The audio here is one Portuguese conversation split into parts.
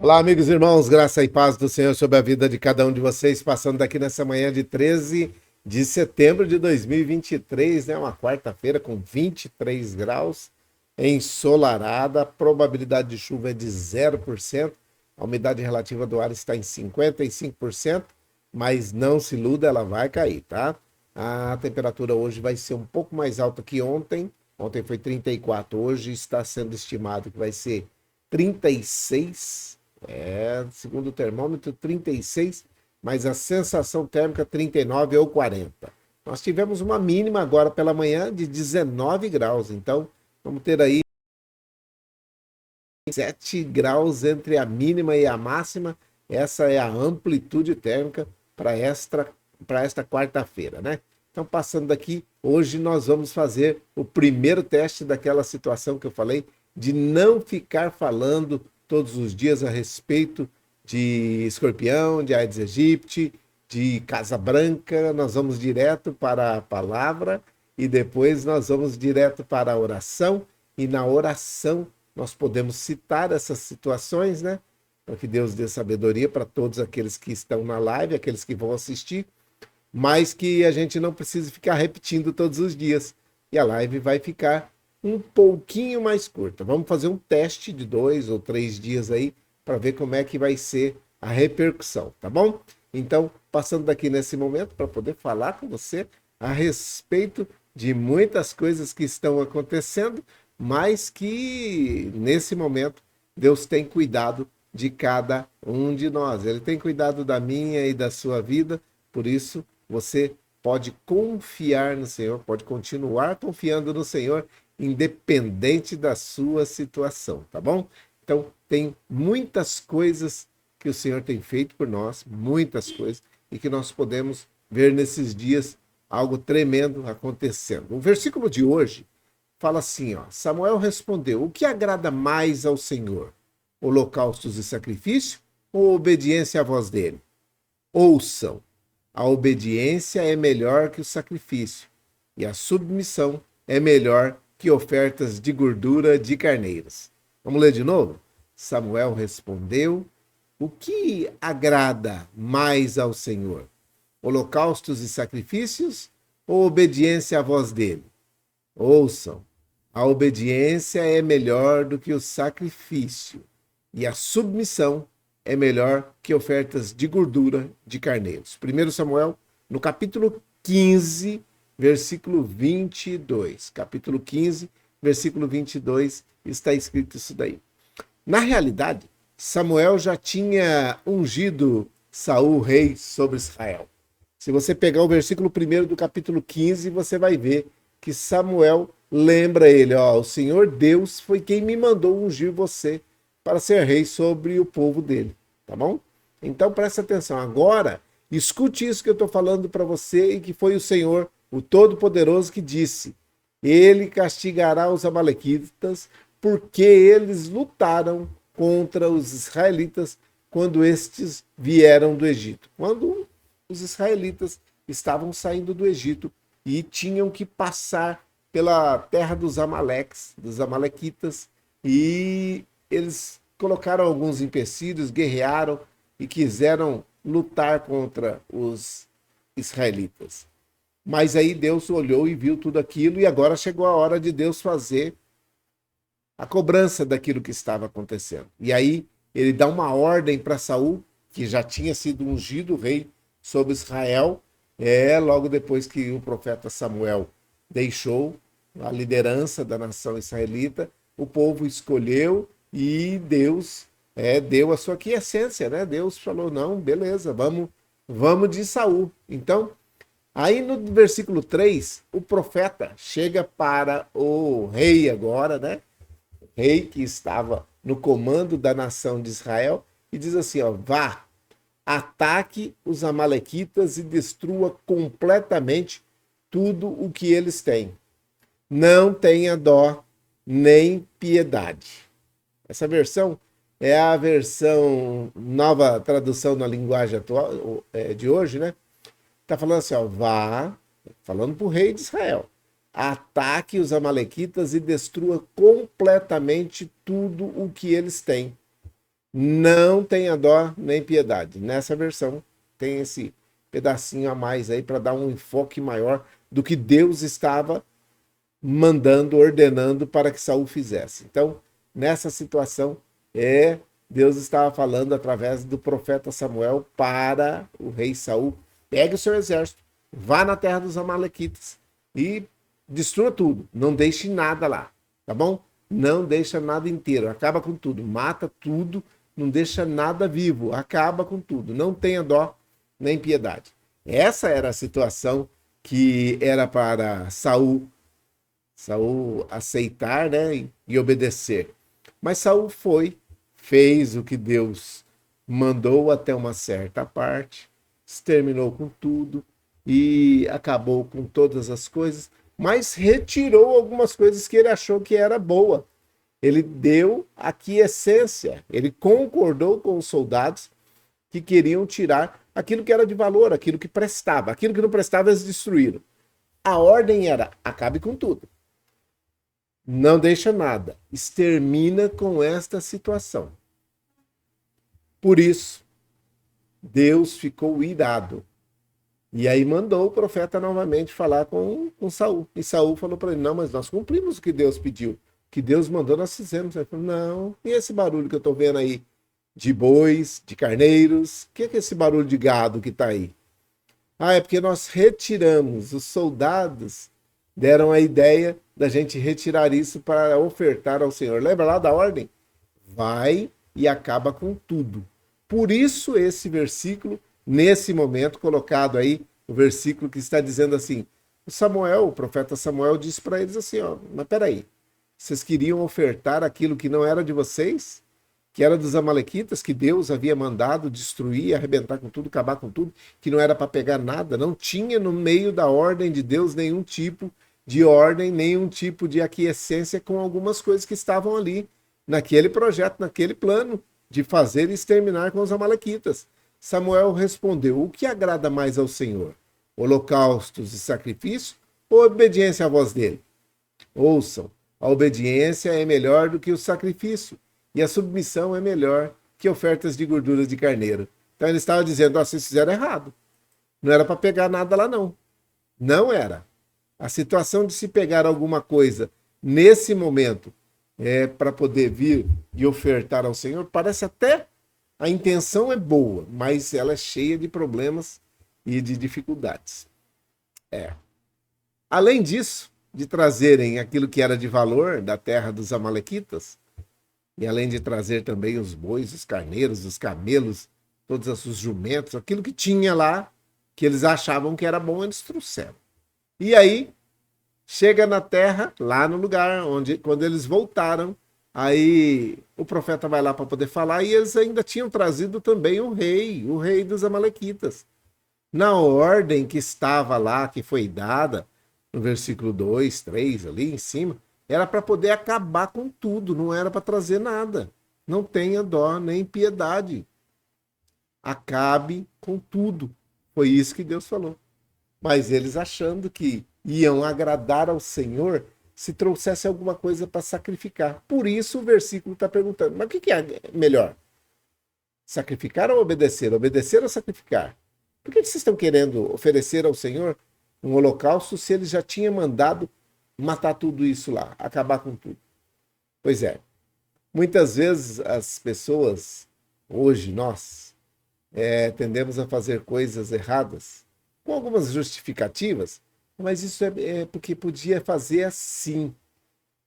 Olá, amigos e irmãos, graça e paz do Senhor sobre a vida de cada um de vocês, passando daqui nessa manhã de 13 de setembro de 2023, né? Uma quarta-feira com 23 graus, ensolarada, a probabilidade de chuva é de 0%, a umidade relativa do ar está em 55%, mas não se iluda, ela vai cair, tá? A temperatura hoje vai ser um pouco mais alta que ontem, ontem foi 34, hoje está sendo estimado que vai ser 36, segundo o termômetro, 36, mas a sensação térmica 39 ou 40. Nós tivemos uma mínima agora pela manhã de 19 graus, então vamos ter aí 7 graus entre a mínima e a máxima. Essa é a amplitude térmica para esta quarta-feira, né? Então, passando daqui, hoje nós vamos fazer o primeiro teste daquela situação que eu falei, de não ficar falando todos os dias a respeito de escorpião, de Aedes aegypti, de Casa Branca. Nós vamos direto para a palavra e depois nós vamos direto para a oração. E na oração nós podemos citar essas situações, né? Para que Deus dê sabedoria para todos aqueles que estão na live, aqueles que vão assistir, mas que a gente não precise ficar repetindo todos os dias. E a live vai ficar um pouquinho mais curta. Vamos fazer um teste de 2 ou 3 dias aí para ver como é que vai ser a repercussão, tá bom? Então, passando daqui nesse momento para poder falar com você a respeito de muitas coisas que estão acontecendo, mas que nesse momento Deus tem cuidado de cada um de nós. Ele tem cuidado da minha e da sua vida, por isso você pode confiar no Senhor, pode continuar confiando no Senhor, independente da sua situação, tá bom? Então, tem muitas coisas que o Senhor tem feito por nós, muitas coisas, e que nós podemos ver nesses dias algo tremendo acontecendo. O versículo de hoje fala assim, ó: Samuel respondeu: o que agrada mais ao Senhor? Holocaustos e sacrifício ou obediência à voz dele? Ouçam, a obediência é melhor que o sacrifício, e a submissão é melhor que ofertas de gordura de carneiros. Vamos ler de novo? Samuel respondeu: o que agrada mais ao Senhor? Holocaustos e sacrifícios ou obediência à voz dele? Ouçam, a obediência é melhor do que o sacrifício, e a submissão é melhor que ofertas de gordura de carneiros. 1 Samuel, no capítulo 15, versículo 22. Capítulo 15, versículo 22, está escrito isso daí. Na realidade, Samuel já tinha ungido Saul rei sobre Israel. Se você pegar o versículo 1 do capítulo 15, você vai ver que Samuel lembra ele, ó, o Senhor Deus foi quem me mandou ungir você para ser rei sobre o povo dele, tá bom? Então presta atenção, agora escute isso que eu estou falando para você e que foi o Senhor, o Todo-Poderoso, que disse: ele castigará os amalequitas porque eles lutaram contra os israelitas quando estes vieram do Egito. Quando os israelitas estavam saindo do Egito e tinham que passar pela terra dos Amaleques, dos Amalequitas, e eles colocaram alguns empecilhos, guerrearam e quiseram lutar contra os israelitas. Mas aí Deus olhou e viu tudo aquilo, e agora chegou a hora de Deus fazer a cobrança daquilo que estava acontecendo. E aí ele dá uma ordem para Saul, que já tinha sido ungido rei sobre Israel, logo depois que o profeta Samuel deixou a liderança da nação israelita, o povo escolheu e Deus deu a sua quiescência, né? Deus falou: não, beleza, vamos de Saul. Então, aí no versículo 3, o profeta chega para o rei agora, né? Rei que estava no comando da nação de Israel, e diz assim, ó: vá, ataque os amalequitas e destrua completamente tudo o que eles têm. Não tenha dó nem piedade. Essa versão é a versão nova tradução na linguagem atual de hoje, né? Tá falando assim, ó: vá, falando para o rei de Israel, ataque os amalequitas e destrua completamente tudo o que eles têm. não tenha dó nem piedade. Nessa versão tem esse pedacinho a mais aí para dar um enfoque maior do que Deus estava mandando, ordenando para que Saul fizesse. Então, nessa situação, Deus estava falando através do profeta Samuel para o rei Saul: pegue o seu exército, vá na terra dos Amalequitas e destrua tudo, não deixe nada lá, tá bom? Não deixa nada inteiro, acaba com tudo, mata tudo, não deixa nada vivo, acaba com tudo, não tenha dó nem piedade. Essa era a situação que era para Saul aceitar, né, e obedecer. Mas Saul fez o que Deus mandou até uma certa parte, exterminou com tudo e acabou com todas as coisas, mas retirou algumas coisas que ele achou que era boa. Ele deu a quiescência, ele concordou com os soldados que queriam tirar aquilo que era de valor, aquilo que prestava. Aquilo que não prestava, eles destruíram. A ordem era: acabe com tudo. Não deixa nada. Extermina com esta situação. Por isso, Deus ficou irado. E aí mandou o profeta novamente falar com Saul. E Saul falou para ele: não, mas nós cumprimos o que Deus pediu. O que Deus mandou, nós fizemos. Ele falou: não, e esse barulho que eu estou vendo aí de bois, de carneiros? O que é esse barulho de gado que está aí? Ah, é porque nós retiramos. Os soldados deram a ideia da gente retirar isso para ofertar ao Senhor. Lembra lá da ordem? Vai e acaba com tudo. Por isso esse versículo, nesse momento, colocado aí, o versículo que está dizendo assim: o profeta Samuel disse para eles assim: ó, mas peraí, vocês queriam ofertar aquilo que não era de vocês? Que era dos amalequitas, que Deus havia mandado destruir, arrebentar com tudo, acabar com tudo, que não era para pegar nada, não tinha no meio da ordem de Deus nenhum tipo de ordem, nenhum tipo de aquiescência com algumas coisas que estavam ali, naquele projeto, naquele plano de fazer e exterminar com os amalequitas. Samuel respondeu: o que agrada mais ao Senhor? Holocaustos e sacrifício ou obediência à voz dele? Ouçam, a obediência é melhor do que o sacrifício, e a submissão é melhor que ofertas de gorduras de carneiro. Então ele estava dizendo: oh, vocês fizeram errado. Não era para pegar nada lá, não. Não era. A situação de se pegar alguma coisa nesse momento para poder vir e ofertar ao Senhor, parece até a intenção é boa, mas ela é cheia de problemas e de dificuldades. Além disso, de trazerem aquilo que era de valor da terra dos amalequitas, e além de trazer também os bois, os carneiros, os camelos, todos os jumentos, aquilo que tinha lá, que eles achavam que era bom, eles trouxeram. E aí, chega na terra, lá no lugar onde, quando eles voltaram, aí o profeta vai lá para poder falar, e eles ainda tinham trazido também o rei dos amalequitas. Na ordem que estava lá, que foi dada, no versículo 2, 3, ali em cima, era para poder acabar com tudo, não era para trazer nada. Não tenha dó nem piedade. Acabe com tudo. Foi isso que Deus falou. Mas eles achando que iam agradar ao Senhor se trouxesse alguma coisa para sacrificar. Por isso o versículo está perguntando: mas o que é melhor? Sacrificar ou obedecer? Obedecer ou sacrificar? Por que vocês estão querendo oferecer ao Senhor um holocausto se ele já tinha mandado matar tudo isso lá, acabar com tudo? Pois é, muitas vezes as pessoas, hoje nós, tendemos a fazer coisas erradas, com algumas justificativas, mas isso é porque podia fazer assim.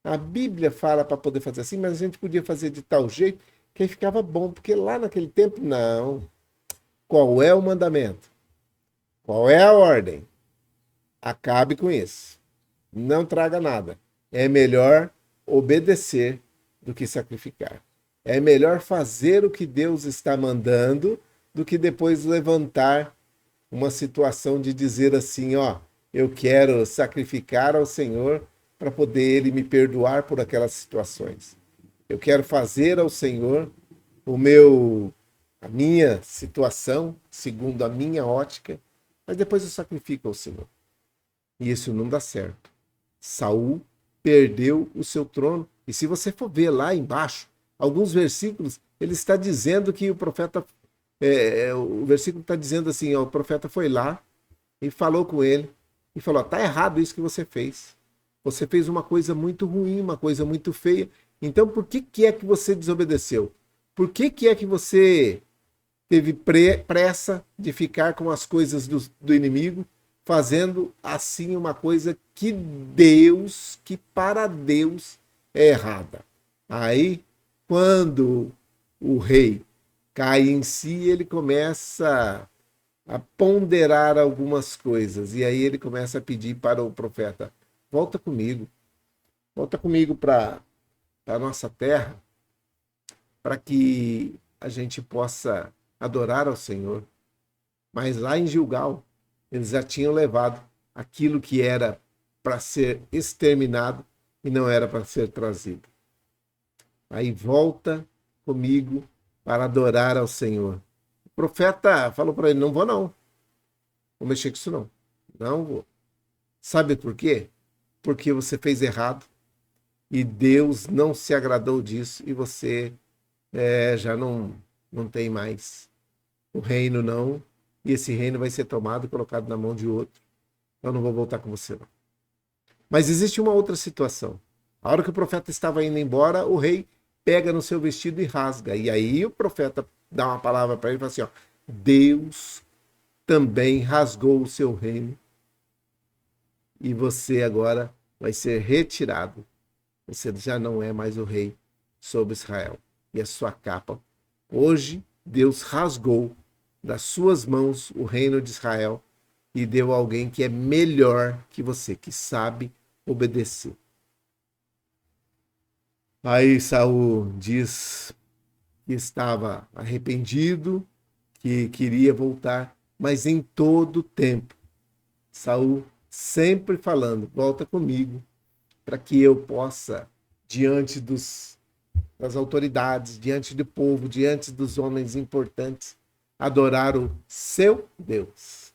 A Bíblia fala para poder fazer assim, mas a gente podia fazer de tal jeito que aí ficava bom, porque lá naquele tempo, não. Qual é o mandamento? Qual é a ordem? Acabe com isso. Não traga nada. É melhor obedecer do que sacrificar. É melhor fazer o que Deus está mandando do que depois levantar uma situação de dizer assim: ó, eu quero sacrificar ao Senhor para poder Ele me perdoar por aquelas situações. Eu quero fazer ao Senhor a minha situação, segundo a minha ótica, mas depois eu sacrifico ao Senhor. E isso não dá certo. Saul perdeu o seu trono. E se você for ver lá embaixo, alguns versículos, ele está dizendo que o profeta, o versículo está dizendo assim, ó, o profeta foi lá e falou com ele, e falou, tá errado isso que você fez. Você fez uma coisa muito ruim, uma coisa muito feia. Então, por que que é que você desobedeceu? Por que que é que você teve pressa de ficar com as coisas do inimigo, fazendo assim uma coisa que para Deus é errada? Aí, quando o rei cai em si, ele começa a ponderar algumas coisas. E aí ele começa a pedir para o profeta: volta comigo para a nossa terra, para que a gente possa adorar ao Senhor. Mas lá em Gilgal, eles já tinham levado aquilo que era para ser exterminado e não era para ser trazido. Aí volta comigo para adorar ao Senhor. O profeta falou para ele: não vou não, vou mexer com isso não. Não vou. Sabe por quê? Porque você fez errado e Deus não se agradou disso e você já não tem mais o reino não, e esse reino vai ser tomado e colocado na mão de outro. Eu não vou voltar com você não. Mas existe uma outra situação. A hora que o profeta estava indo embora, o rei pega no seu vestido e rasga. E aí o profeta dá uma palavra para ele e fala assim, ó, Deus também rasgou o seu reino e você agora vai ser retirado. Você já não é mais o rei sobre Israel. E a sua capa, hoje Deus rasgou das suas mãos o reino de Israel e deu a alguém que é melhor que você, que sabe obedecer. Aí Saul diz que estava arrependido, que queria voltar, mas em todo tempo, Saul sempre falando, volta comigo, para que eu possa, diante das autoridades, diante do povo, diante dos homens importantes, adorar o seu Deus.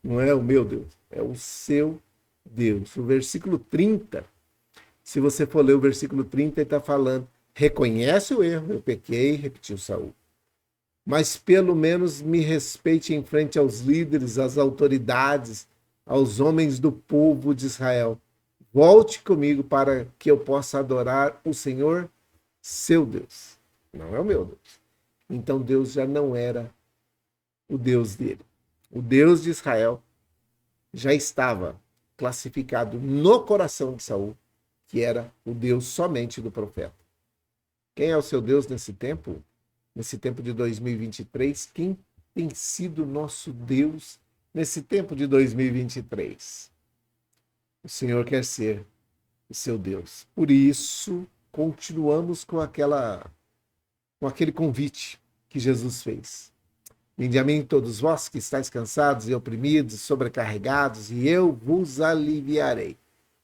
Não é o meu Deus, é o seu Deus. O versículo 30, se você for ler o versículo 30, ele está falando, reconhece o erro, eu pequei, repetiu Saul. Mas pelo menos me respeite em frente aos líderes, às autoridades, aos homens do povo de Israel. Volte comigo para que eu possa adorar o Senhor, seu Deus. Não é o meu Deus. Então Deus já não era o Deus dele. O Deus de Israel já estava classificado no coração de Saul, que era o Deus somente do profeta. Quem é o seu Deus nesse tempo? Nesse tempo de 2023? Quem tem sido nosso Deus nesse tempo de 2023? O Senhor quer ser o seu Deus. Por isso, continuamos com aquele convite que Jesus fez. Vinde a mim todos vós que estáis cansados e oprimidos, sobrecarregados, e eu vos aliviarei.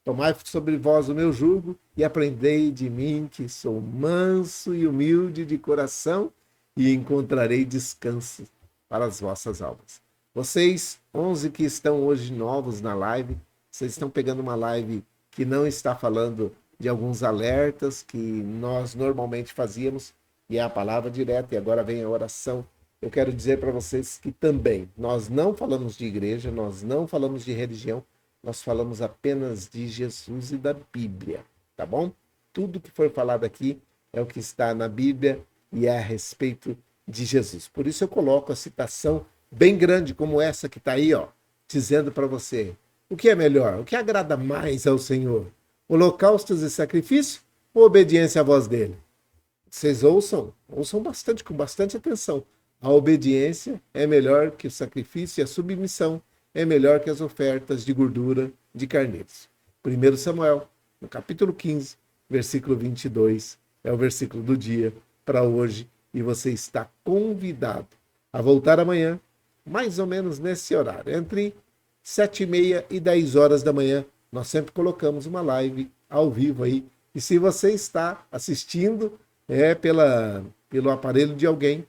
Tomai sobre vós o meu jugo e aprendei de mim, que sou manso e humilde de coração, e encontrarei descanso para as vossas almas. Vocês, 11 que estão hoje novos na live, vocês estão pegando uma live que não está falando de alguns alertas que nós normalmente fazíamos, e é a palavra direta, e agora vem a oração. Eu quero dizer para vocês que também nós não falamos de igreja, nós não falamos de religião, nós falamos apenas de Jesus e da Bíblia, tá bom? Tudo que for falado aqui é o que está na Bíblia e é a respeito de Jesus. Por isso eu coloco a citação bem grande como essa que está aí, ó, dizendo para você, o que é melhor? O que agrada mais ao Senhor? Holocaustos e sacrifício ou obediência à voz dele? Vocês ouçam bastante, com bastante atenção. A obediência é melhor que o sacrifício e a submissão é melhor que as ofertas de gordura de carneiros. 1 Samuel, no capítulo 15, versículo 22, é o versículo do dia para hoje, e você está convidado a voltar amanhã, mais ou menos nesse horário, entre 7h30 e 10 horas da manhã. Nós sempre colocamos uma live ao vivo aí, e se você está assistindo pelo aparelho de alguém,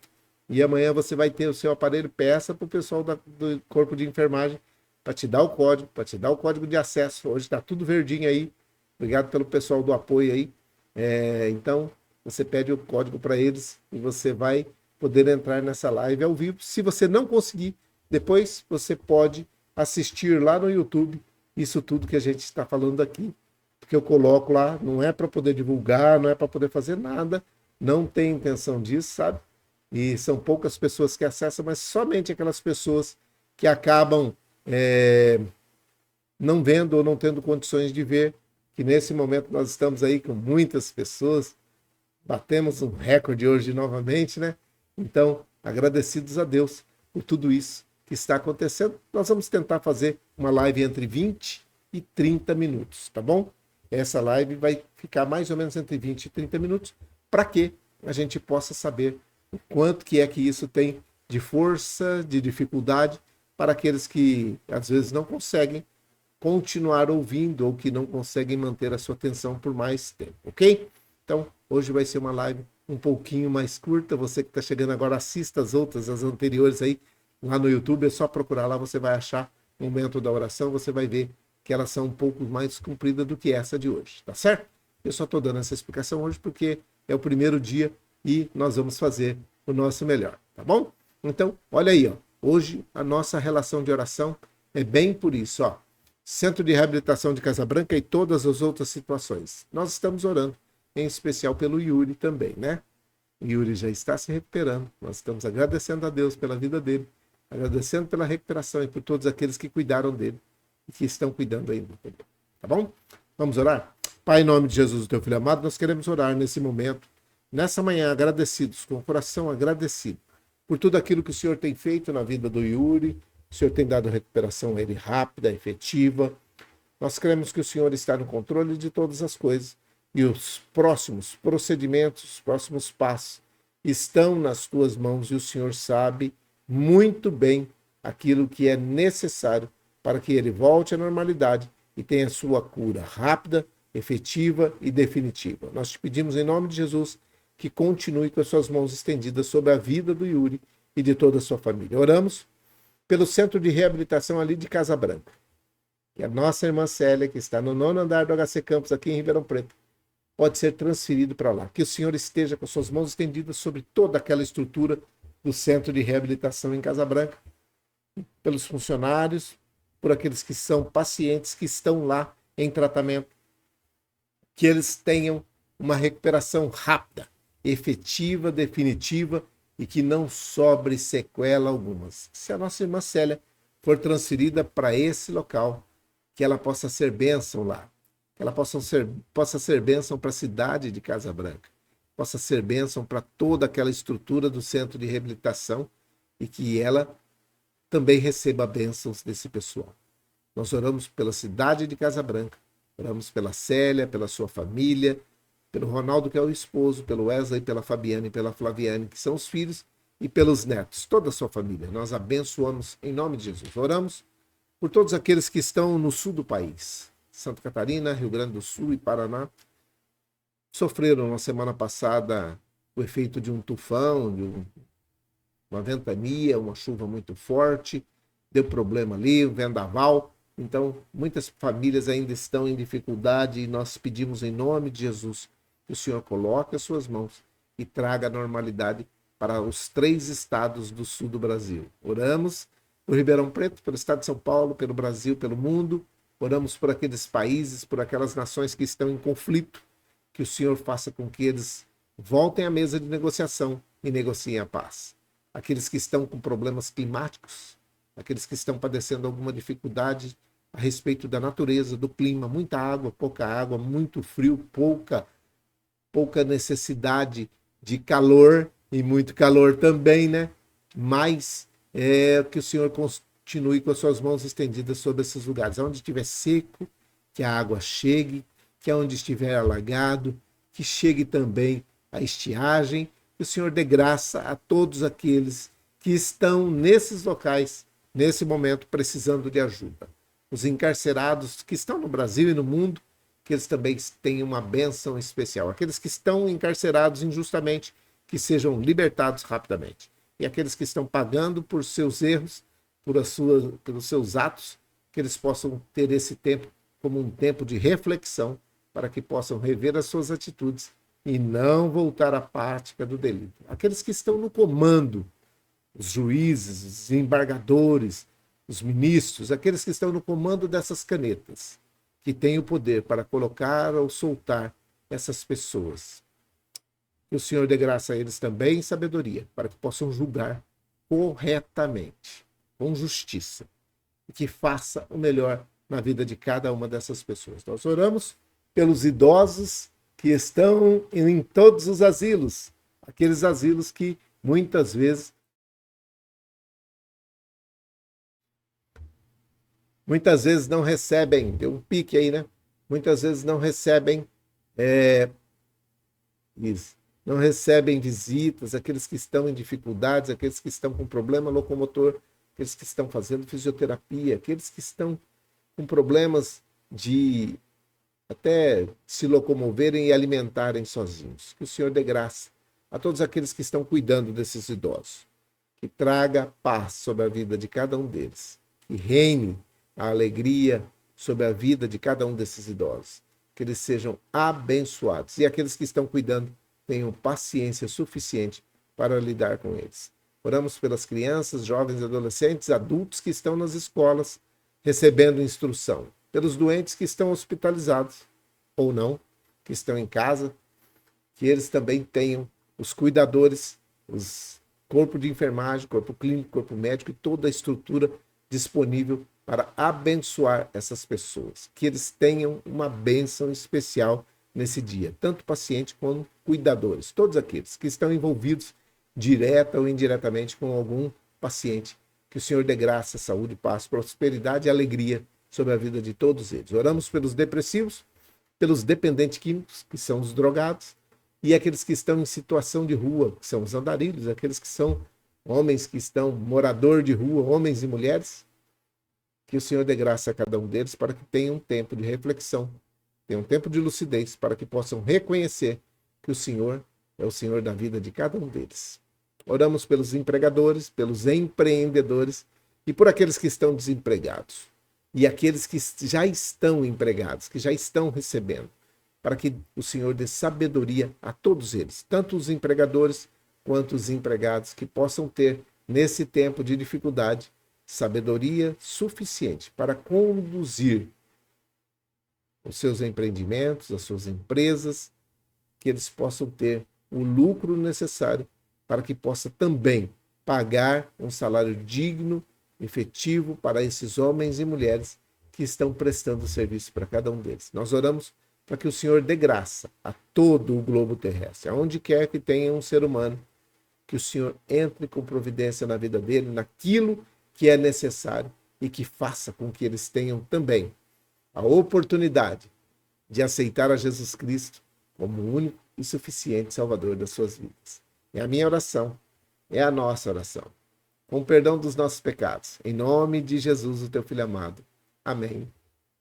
e amanhã você vai ter o seu aparelho, peça para o pessoal do corpo de enfermagem para te dar o código, para te dar o código de acesso. Hoje está tudo verdinho aí. Obrigado pelo pessoal do apoio aí. Então, você pede o código para eles e você vai poder entrar nessa live ao vivo. Se você não conseguir, depois você pode assistir lá no YouTube isso tudo que a gente está falando aqui, porque eu coloco lá, não é para poder divulgar, não é para poder fazer nada, não tem intenção disso, sabe? E são poucas pessoas que acessam, mas somente aquelas pessoas que acabam não vendo ou não tendo condições de ver, que nesse momento nós estamos aí com muitas pessoas, batemos um recorde hoje novamente, né? Então, agradecidos a Deus por tudo isso que está acontecendo. Nós vamos tentar fazer uma live entre 20 e 30 minutos, tá bom? Essa live vai ficar mais ou menos entre 20 e 30 minutos, para que a gente possa saber o quanto que é que isso tem de força, de dificuldade, para aqueles que às vezes não conseguem continuar ouvindo ou que não conseguem manter a sua atenção por mais tempo, ok? Então, hoje vai ser uma live um pouquinho mais curta. Você que está chegando agora, assista as outras, as anteriores aí, lá no YouTube. É só procurar lá, você vai achar o Momento da Oração, você vai ver que elas são um pouco mais compridas do que essa de hoje, tá certo? Eu só estou dando essa explicação hoje porque é o primeiro dia e nós vamos fazer o nosso melhor, tá bom? Então, olha aí, ó. Hoje a nossa relação de oração é bem por isso, ó. Centro de Reabilitação de Casa Branca e todas as outras situações. Nós estamos orando, em especial pelo Yuri também, né? O Yuri já está se recuperando. Nós estamos agradecendo a Deus pela vida dele, agradecendo pela recuperação e por todos aqueles que cuidaram dele e que estão cuidando ainda. Tá bom? Vamos orar? Pai, em nome de Jesus, o teu filho amado, nós queremos orar nesse momento, nessa manhã, agradecidos, com o coração agradecido por tudo aquilo que o Senhor tem feito na vida do Yuri. O Senhor tem dado recuperação a ele rápida, efetiva. Nós cremos que o Senhor está no controle de todas as coisas e os próximos procedimentos, os próximos passos estão nas tuas mãos e o Senhor sabe muito bem aquilo que é necessário para que ele volte à normalidade e tenha sua cura rápida, efetiva e definitiva. Nós te pedimos em nome de Jesus que continue com as suas mãos estendidas sobre a vida do Yuri e de toda a sua família. Oramos pelo Centro de Reabilitação ali de Casa Branca, que a nossa irmã Célia, que está no 9º andar do HC Campus aqui em Ribeirão Preto, pode ser transferido para lá. Que o Senhor esteja com suas mãos estendidas sobre toda aquela estrutura do Centro de Reabilitação em Casa Branca, pelos funcionários, por aqueles que são pacientes que estão lá em tratamento, que eles tenham uma recuperação rápida, efetiva, definitiva e que não sobre sequela algumas. Se a nossa irmã Célia for transferida para esse local, que ela possa ser bênção lá, que ela possa ser bênção para a cidade de Casa Branca, possa ser bênção para toda aquela estrutura do centro de reabilitação e que ela também receba bênçãos desse pessoal. Nós oramos pela cidade de Casa Branca, oramos pela Célia, pela sua família, pelo Ronaldo, que é o esposo, pelo Wesley, pela Fabiana e pela Flaviane, que são os filhos, e pelos netos, toda a sua família. Nós abençoamos em nome de Jesus. Oramos por todos aqueles que estão no sul do país, Santa Catarina, Rio Grande do Sul e Paraná, sofreram na semana passada o efeito de um tufão, uma ventania, uma chuva muito forte, deu problema ali, um vendaval. Então, muitas famílias ainda estão em dificuldade e nós pedimos em nome de Jesus que o Senhor coloque as suas mãos e traga a normalidade para os 3 estados do sul do Brasil. Oramos por Ribeirão Preto, pelo estado de São Paulo, pelo Brasil, pelo mundo. Oramos por aqueles países, por aquelas nações que estão em conflito, que o Senhor faça com que eles voltem à mesa de negociação e negociem a paz. Aqueles que estão com problemas climáticos, aqueles que estão padecendo alguma dificuldade a respeito da natureza, do clima, muita água, muito frio, pouca necessidade de calor e muito calor também, né? Mas que o Senhor continue com as suas mãos estendidas sobre esses lugares. Onde estiver seco, que a água chegue, que onde estiver alagado, que chegue também a estiagem. Que o Senhor dê graça a todos aqueles que estão nesses locais, nesse momento, precisando de ajuda. Os encarcerados que estão no Brasil e no mundo, que eles também tenham uma bênção especial. Aqueles que estão encarcerados injustamente, que sejam libertados rapidamente. E aqueles que estão pagando por seus erros, pelos seus atos, que eles possam ter esse tempo como um tempo de reflexão, para que possam rever as suas atitudes e não voltar à prática do delito. Aqueles que estão no comando, os juízes, os desembargadores, os ministros, aqueles que estão no comando dessas canetas, que têm o poder para colocar ou soltar essas pessoas. Que o Senhor dê graça a eles também sabedoria, para que possam julgar corretamente, com justiça, e que faça o melhor na vida de cada uma dessas pessoas. Nós oramos pelos idosos que estão em todos os asilos, aqueles asilos que muitas vezes não recebem, deu um pique aí, né? Muitas vezes não recebem isso, não recebem visitas, aqueles que estão em dificuldades, aqueles que estão com problema locomotor, aqueles que estão fazendo fisioterapia, aqueles que estão com problemas de até se locomoverem e alimentarem sozinhos. Que o Senhor dê graça a todos aqueles que estão cuidando desses idosos, que traga paz sobre a vida de cada um deles, que reine a alegria sobre a vida de cada um desses idosos, que eles sejam abençoados e aqueles que estão cuidando tenham paciência suficiente para lidar com eles. Oramos pelas crianças, jovens, adolescentes, adultos que estão nas escolas recebendo instrução, pelos doentes que estão hospitalizados ou não, que estão em casa, que eles também tenham os cuidadores, os corpo de enfermagem, corpo clínico, corpo médico e toda a estrutura disponível para abençoar essas pessoas, que eles tenham uma bênção especial nesse dia, tanto paciente quanto cuidadores, todos aqueles que estão envolvidos direta ou indiretamente com algum paciente, que o Senhor dê graça, saúde, paz, prosperidade e alegria sobre a vida de todos eles. Oramos pelos depressivos, pelos dependentes químicos, que são os drogados, e aqueles que estão em situação de rua, que são os andarilhos, aqueles que são homens que estão morador de rua, homens e mulheres, que o Senhor dê graça a cada um deles para que tenham um tempo de reflexão, tenham um tempo de lucidez, para que possam reconhecer que o Senhor é o Senhor da vida de cada um deles. Oramos pelos empregadores, pelos empreendedores e por aqueles que estão desempregados e aqueles que já estão empregados, que já estão recebendo, para que o Senhor dê sabedoria a todos eles, tanto os empregadores quanto os empregados, que possam ter, nesse tempo de dificuldade, sabedoria suficiente para conduzir os seus empreendimentos, as suas empresas, que eles possam ter o lucro necessário para que possa também pagar um salário digno, efetivo para esses homens e mulheres que estão prestando serviço para cada um deles. Nós oramos para que o Senhor dê graça a todo o globo terrestre, aonde quer que tenha um ser humano, que o Senhor entre com providência na vida dele, naquilo que é necessário e que faça com que eles tenham também a oportunidade de aceitar a Jesus Cristo como o único e suficiente Salvador das suas vidas. É a minha oração, é a nossa oração. Com o perdão dos nossos pecados, em nome de Jesus, o teu Filho amado. Amém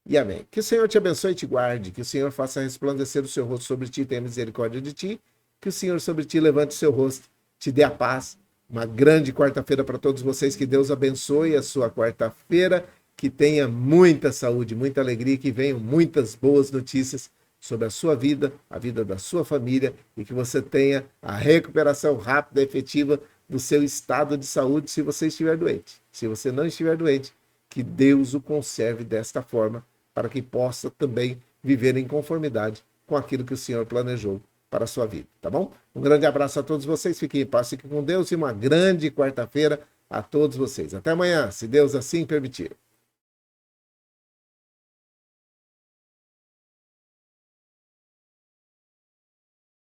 e amém. Que o Senhor te abençoe e te guarde, que o Senhor faça resplandecer o seu rosto sobre ti e tenha misericórdia de ti, que o Senhor sobre ti levante o seu rosto, te dê a paz. Uma grande quarta-feira para todos vocês, que Deus abençoe a sua quarta-feira, que tenha muita saúde, muita alegria, que venham muitas boas notícias sobre a sua vida, a vida da sua família, e que você tenha a recuperação rápida e efetiva do seu estado de saúde se você estiver doente. Se você não estiver doente, que Deus o conserve desta forma, para que possa também viver em conformidade com aquilo que o Senhor planejou para a sua vida, tá bom? Um grande abraço a todos vocês, fiquem em paz, fiquem com Deus e uma grande quarta-feira a todos vocês. Até amanhã, se Deus assim permitir.